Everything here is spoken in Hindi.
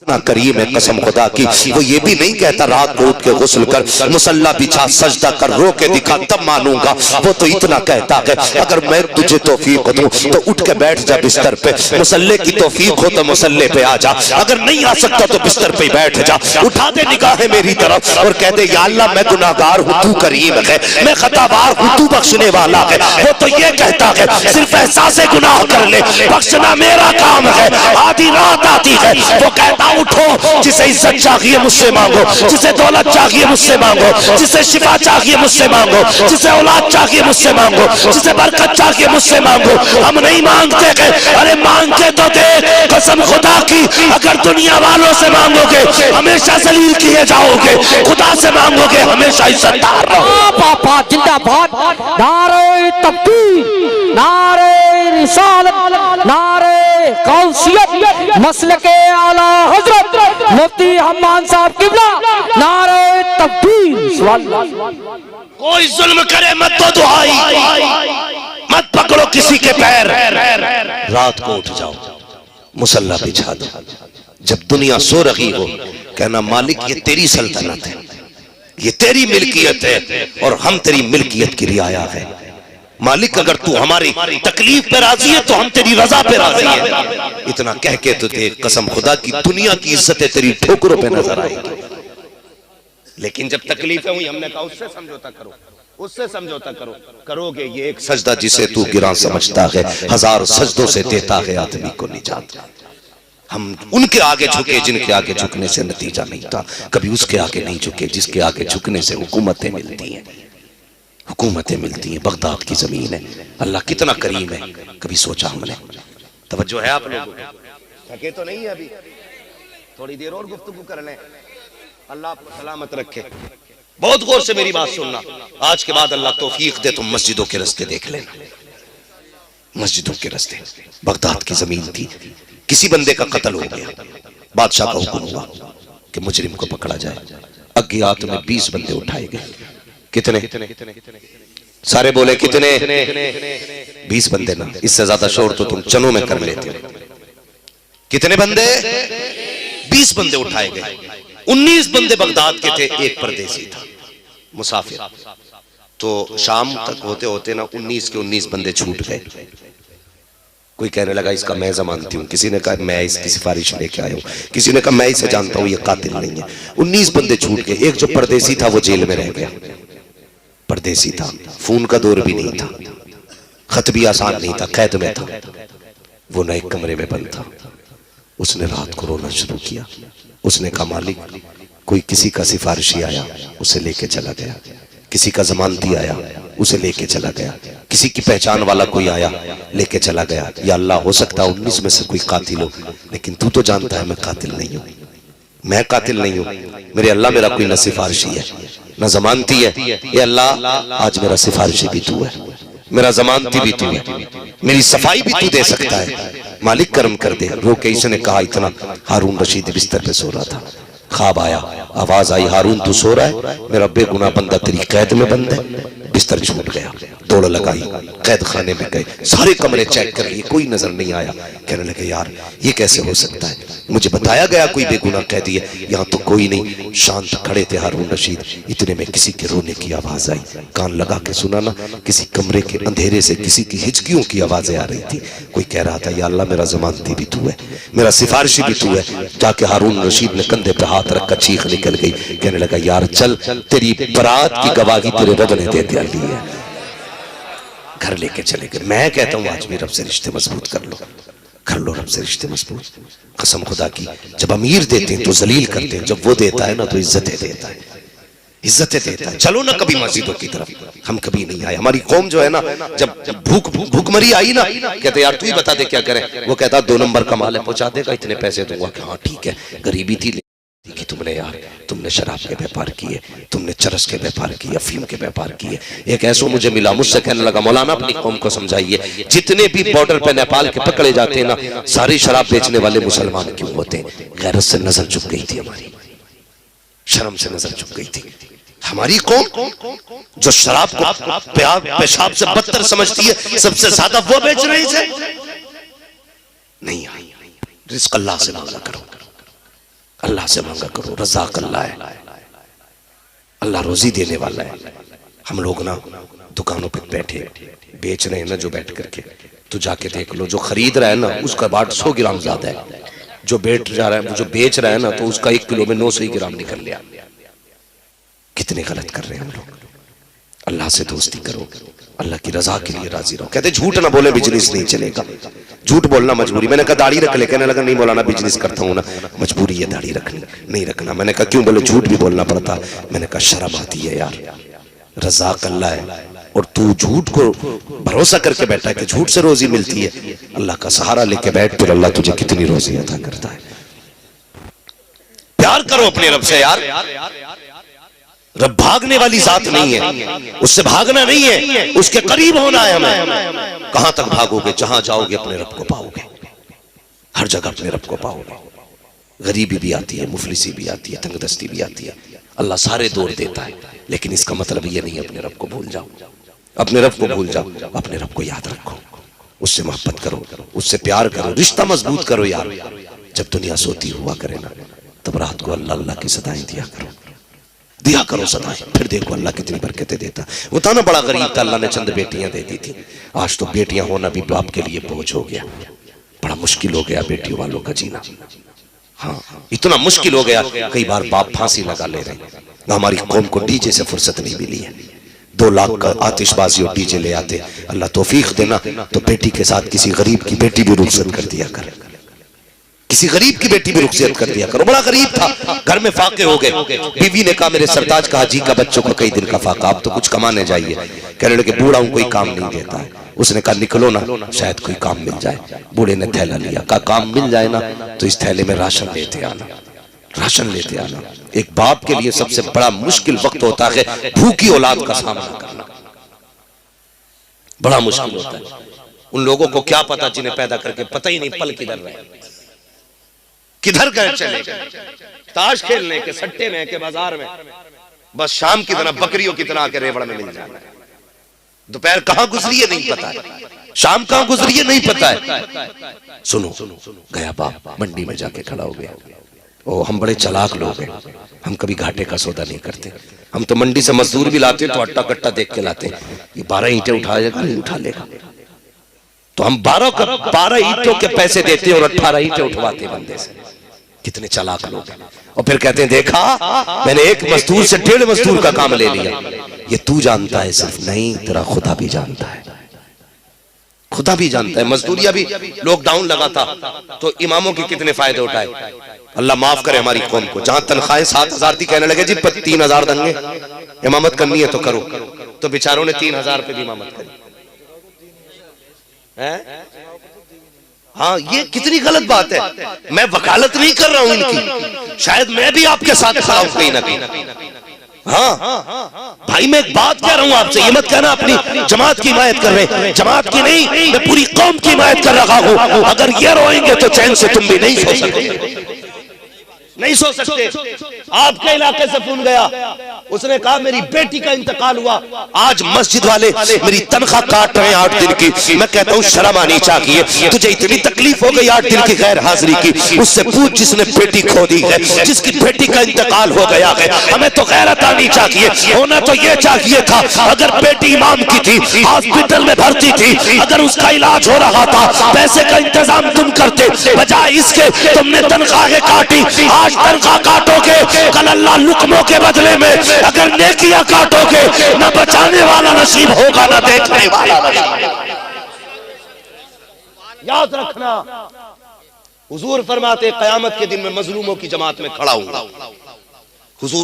इतना करीम है कसम खुदा की, वो ये भी नहीं कहता रात को उठ के गुस्ल कर, मुसल्ला बिछा सजदा कर, रो के दिखा तब मानूंगा। वो तो इतना कहता है अगर मैं तुझे तौफीक दूं तो उठ के बैठ जा बिस्तर पे, मुसल्ले की तौफीक हो तो मुसल्ले पे आ जा, अगर नहीं आ सकता तो बिस्तर पे बैठ जा, उठा दे निगाहें मेरी तरफ और कह दे या अल्लाह मैं गुनाहगार हूँ, तू करीम है, मैं खतावार हूँ, तू बख्शने वाला है। वो तो ये कहता है सिर्फ एहसास गुनाह कर ले, बख्शना मेरा काम है। आधी रात आती है वो कहता उठो, जिसे इज्जत चाहिए मुझसे मांगो, जिसे दौलत चाहिए मुझसे मांगो, जिसे शिफा चाहिए मुझसे मांगो, जिसे औलाद चाहिए मुझसे मांगो, जिसे बरकत चाहिए मुझसे मांगो। हम नहीं मांगते गए, अरे मांग के तो दे, कसम खुदा की अगर दुनिया वालों से मांगोगे हमेशा जलील किए जाओगे, खुदा से मांगोगे हमेशा इज्जतदार रहोगे। पापा जिंदाबाद, नारे तकबीर, नारे रिसालत, नारे कौसियत, मसलके आला हजरत मुफ्ती हम्मान साहब किबला, नारे तकबीर। कोई जुल्म करे मत तो दुहाई, मत पकड़ो किसी के पैर, रात को उठ जाओ मुसल्ला बिछा दो, जब दुनिया सो रही हो कहना मालिक ये तेरी सल्तनत है, ये तेरी मिल्कियत है और हम तेरी मिल्कियत की रियाया है। मालिक अगर तू हमारी तकलीफ पे राजी है तो हम तेरी रजा पे राजी है। इतना कह के तो कसम खुदा की दुनिया की इज्जतें तेरी ठोकरों पे नजर आएगी। लेकिन जब तकलीफें हुई हमने कहा उससे समझौता करो, उससे समझौता करो, करोगे ये एक सजदा जिसे तू गिरा समझता है, हजार सजदों से देता है आदमी को निजात। हम उनके आगे झुके जिनके आगे झुकने से नतीजा नहीं था, कभी उसके आगे नहीं झुके जिसके आगे झुकने से हुकूमतें मिलती हैं, हुकूमतें मिलती हैं। बगदाद की जमीन है, अल्लाह कितना करीम है, कभी सोचा हमने? तवज्जो है आप लोगों को? थके तो नहीं है अभी? थोड़ी देर और गुफ्तगू कर लें। अल्लाह आपको सलामत रखे। बहुत गौर से मेरी बात सुनना, आज के बाद अल्लाह तौफीक दे तुम मस्जिदों के रास्ते देख लेना, मस्जिदों के रास्ते। बगदाद की जमीन थी, किसी बंदे का कत्ल हो गया, बादशाह का हुक्म हुआ कि मुजरिम को पकड़ा जाए। अज्ञात में 20 बंदे उठाए गए। कितने? सारे बोले कितने? 20 बंदे ना, इससे ज्यादा शोर तो तुम चनों में कर लेते हो। कितने बंदे? 20 बंदे उठाए गए। 19 बंदे बगदाद के थे, एक परदेसी था मुसाफिर। तो शाम तक होते होते ना 19 के 19 बंदे छूट गए। कोई कहने लगा इसका मैं जमानती हूँ, किसी ने कहा मैं इसकी सिफारिश लेके आया हूँ, किसी ने कहा मैं इसे जानता हूँ ये कातिल नहीं है। 19 बंदे छूट गए। एक जो परदेसी था वो जेल में रह गया। परदेसी था, फोन का दौर भी नहीं था, खत भी आसान नहीं था, कैद में था, वो न एक कमरे में बंद था। उसने रात को रोना शुरू किया। उसने कहा मालिक कोई किसी का सिफारिशी आया उसे लेके चला गया, किसी का जमानती आया उसे लेके चला गया, किसी की पहचान वाला कोई आया लेके चला गया। या अल्लाह हो सकता है 19 में से कोई कातिल हो, लेकिन तू तो जानता है मैं कातिल नहीं हूँ, मैं कातिल नहीं हूँ। मेरे अल्लाह मेरा कोई न सिफारिशी है न जमानती है। ये अल्लाह आज मेरा सिफारिशी भी तू है, मेरा जमानती भी तू है, मेरी सफाई भी तू दे सकता है, मालिक करम कर दे। रो के इसने कहा इतना। हारून रशीद बिस्तर पे सो रहा था, ख्वाब आया, आवाज आई हारून तू सो रहा है, मेरा बेगुनाह बंदा तेरी कैद में बंद है। बिस्तर छूट गया, दौड़ लगाई, कैद खाने में गए, सारे कमरे चेक कर लिए, कोई नजर नहीं आया। कहने लगे यार ये कैसे हो सकता है, मुझे बताया गया कोई बेगुनाह कैदी है, यहाँ तो कोई नहीं। शांत खड़े थे हारून रशीद। इतने में किसी के रोने की आवाज आई, कान लगा के सुना ना, किसी कमरे के अंधेरे से किसी की हिचकियों की आवाजें आ रही थी। कोई कह रहा था या अल्लाह मेरा जमानती भी तू है, मेरा सिफारिशी भी तू है। जाके हारून रशीद ने कंधे पे हाथ रखकर चीख निकल गई। कहने लगा यार चल तेरी बरात की गवाही तेरे रब ने दे दिया है। घर लेके चले गए। मैं कहता हूँ आज भी रब से रिश्ते मजबूत कर लो, कर लो रब से रिश्ते मजबूत। कसम खुदा की जब अमीर देते हैं तो जलील करते हैं, जब वो देता है ना तो इज्जतें देता है, इज्जतें देता है। चलो ना कभी मस्जिदों की तरफ, हम कभी नहीं आए। हमारी कौम जो है ना, जब भूखमरी आई ना, कहते यार तू ही बता दे क्या करें। वो कहता 2 नंबर का माल है पहुंचा देगा, इतने पैसे दूंगा। हाँ ठीक है, गरीबी थी कि तुमने यार तुमने शराब के व्यापार किए, तुमने चरस के व्यापार किए, अफीम के व्यापार किए। एक ऐसा मुझे मिला, मुझसे कहने लगा मौलाना अपनी कौम को समझाइए, जितने भी बॉर्डर पे नेपाल के पकड़े जाते हैं ना, सारी शराब बेचने वाले मुसलमान क्यों होते हैं? गैरत से नजर झुक गई थी हमारी, शर्म से नजर झुक गई थी। हमारी कौम जो शराब को पेशाब से बदतर समझती है, सबसे ज्यादा वो बेच रही है। नहीं, रिस्क अल्लाह से मांगा करो, अल्लाह से मांगा करो, रज़ाक अल्लाह है, अल्लाह रोजी देने वाला है। हम लोग ना दुकानों पे बैठे बेच रहे हैं ना, जो बैठ करके, तो जाके देख लो, जो खरीद रहा है ना उसका बाट 100 ग्राम ज्यादा है, जो बैठ जा रहा है, जो बेच रहा है ना, तो उसका 1 किलो में 900 ग्राम निकल लिया। कितने गलत कर रहे हैं हम लोग। अल्लाह से दोस्ती करो, अल्लाह की रजा के लिए राजी रहो। कहते झूठ ना बोले बिजनेस नहीं चलेगा, झूठ बोलना मजबूरी। मैंने कहा दाढ़ी रख ले, कहने लगा नहीं मौलाना बिजनेस करता हूँ ना, मजबूरी है दाढ़ी रखनी, नहीं रखना। मैंने कहा क्यों? बोले झूठ भी बोलना पड़ता। मैंने कहा शर्म आती है यार, रज़ाक अल्लाह है और तू झूठ को भरोसा करके बैठा है कि झूठ से रोजी मिलती है। अल्लाह का सहारा लेके बैठ, फिर अल्लाह तुझे कितनी रोजी अता करता है। प्यार करो अपने रब से यार। रब भागने वाली जात नहीं है, उससे भागना नहीं है, उसके करीब होना है हमें। कहां तक भागोगे? जहां जाओगे अपने रब को पाओगे, हर जगह अपने रब को पाओगे। गरीबी भी आती है, मुफलिसी भी आती है, तंगदस्ती भी आती है, अल्लाह सारे दौर देता है, लेकिन इसका मतलब ये नहीं अपने रब को भूल जाओ। अपने रब को भूल जाओ, अपने रब को याद रखो, उससे मोहब्बत करो, उससे प्यार करो, रिश्ता मजबूत करो यार। जब दुनिया सोती हुआ करे ना, तब रात को अल्लाह अल्लाह की सदाएं दिया करो सदाएं। फिर देखो अल्लाह कितनी बरकतें देता। वो था ना बड़ा गरीब था, अल्लाह ने चंद बेटियां दे दी थी। आज तो बेटियां होना भी बाप के लिए बोझ हो गया, बड़ा मुश्किल हो गया बेटियों वालों का जीना। हाँ, इतना मुश्किल हो गया, कई बार बाप फांसी लगा ले रहे। हमारी कौम को डीजे से फुर्सत नहीं मिली है। 2 लाख का आतिशबाजी और डीजे ले आते। अल्लाह तौफीक देना तो बेटी के साथ किसी गरीब की बेटी भी रुखसत कर दिया कर, किसी गरीब की बेटी भी रुखसत कर दिया करो। बड़ा गरीब था, घर में फाके हो गए। बीवी ने कहा मेरे सरताज का हाजी का बच्चों का कई दिन का फाका, आप तो कुछ कमाने जाइए। कहने लगे बूढ़ा हूं, कोई काम नहीं देता है। उसने कहा निकलो ना, शायद कोई काम मिल जाए। बूढ़े ने थैला लिया, कहा काम मिल जाए ना तो इस थैले में राशन लेते आना, राशन लेते आना। एक बाप के लिए सबसे बड़ा मुश्किल वक्त होता है भूखी औलाद का सामना करना, बड़ा मुश्किल होता है। उन लोगों को क्या पता जिन्हें पैदा करके पता ही नहीं पल किधर रहे, किधर गए चले गए, ताश खेलने के, सट्टे में के, बाजार में, बस शाम की तरह बकरियों की तरह के रेवड़ में मिल जाना। दोपहर कहां गुजरी है नहीं पता है, शाम कहां गुजरी है नहीं पता है। सुनो, गया बाप मंडी में जाके खड़ा हो गया। ओ हम बड़े चालाक लोग हैं, हम कभी घाटे का सौदा नहीं करते। हम तो मंडी से मजदूर भी लाते तो अट्टा कट्टा देख के लाते। ये 12 ईंटें उठाएगा नहीं उठा लेगा, तो हम 12 ईंटों के पैसे देते और 18 ईंटें उठवाते बंदे से। कितने चालाक लोग हैं। और फिर कहते हैं देखा मैंने एक मजदूर से 1.5 मजदूर का काम ले लिया। ये तू जानता है सिर्फ, नहीं तेरा खुदा भी जानता है, खुदा भी जानता है। मजदूरिया भी लॉकडाउन लगा था तो इमामों के कितने फायदे उठाए। अल्लाह माफ करे हमारी कौम को। जहां तनख्वाहें 7,000 थी, कहने लगे जी 3,000 देंगे, इमामत करनी है तो करो। तो बेचारों ने 3,000 पे भी इमामत करी है। हाँ, ये कितनी गलत बात है। मैं वकालत नहीं कर रहा हूं इनकी, शायद मैं भी आपके साथ खड़ा हूं कहीं ना कहीं। हाँ भाई, मैं एक बात कह रहा हूं आपसे, ये मत कहना अपनी जमात की हिमायत कर रहे। जमात की नहीं, मैं पूरी कौम की हिमायत कर रहा हूं। अगर ये रोएंगे तो चैन से तुम भी नहीं सो सकते, नहीं सो सकते। आपके इलाके से फोन गया, उसने कहा मेरी बेटी का इंतकाल हुआ, आज मस्जिद वाले मेरी तनख्वाह काट रहे हैं 8 दिन की। मैं कहता हूँ शर्म आनी चाहिए। तुझे इतनी तकलीफ हो गई 8 दिन की गैर हाजिरी की, उससे पूछ जिसने बेटी खो दी है, जिसकी बेटी का इंतकाल हो गया है। हमें तो गैरत आनी चाहिए। होना तो ये चाहिए था, अगर बेटी इमाम की थी, हॉस्पिटल में भर्ती थी, अगर उसका इलाज हो रहा था, पैसे का इंतजाम तुम करते, बजाय इसके तुमने तनख्वाहें काटी। आज तनख्वाह काटोगे, कल अल्लाह लुकमों के बदले में अगर नेकियां काटोगे, न बचाने वाला नसीब होगा न देखने वाला नसीब। याद रखना, हुजूर फरमाते क़यामत के दिन में मजलूमों की जमात में खड़ा हूंगा।